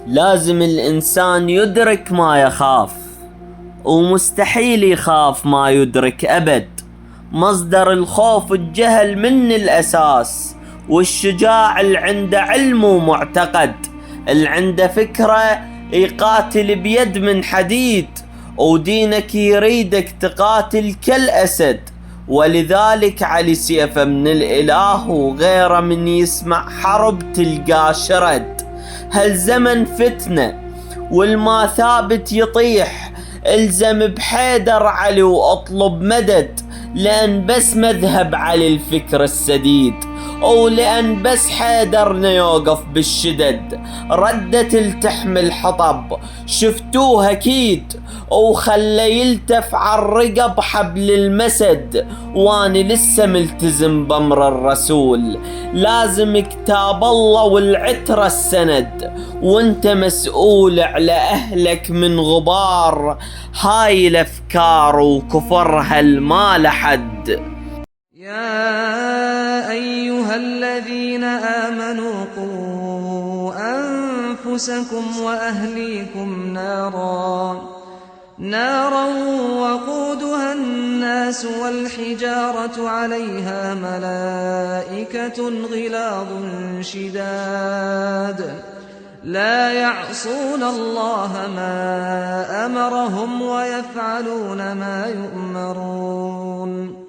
لازم الإنسان يدرك ما يخاف، ومستحيل يخاف ما يدرك أبد. مصدر الخوف الجهل من الأساس، والشجاع اللي عنده علم ومعتقد، اللي عنده فكرة يقاتل بيد من حديد، ودينك يريدك تقاتل كالأسد. ولذلك علي سيفه من الإله، وغيره من يسمع حرب تلقاه شرد. هالزمن فتنة والما ثابت يطيح، الزم بحيدر علي واطلب مدد، لأن بس مذهب علي الفكر السديد، أو لأن بس حيدرنا يوقف بالشدد. ردت التحم الحطب شفتوه أكيد، وخلى يلتف عالرقب حبل المسد. واني لسه ملتزم بأمر الرسول، لازم كتاب الله والعترة السند، وانت مسؤول على أهلك من غبار هاي الأفكار وكفرها الما لحد. يا أيها الذين آمنوا قوا أنفسكم وأهليكم نارا وقودها الناس والحجارة عليها ملائكة غلاظ شداد لا يعصون الله ما أمرهم ويفعلون ما يؤمرون.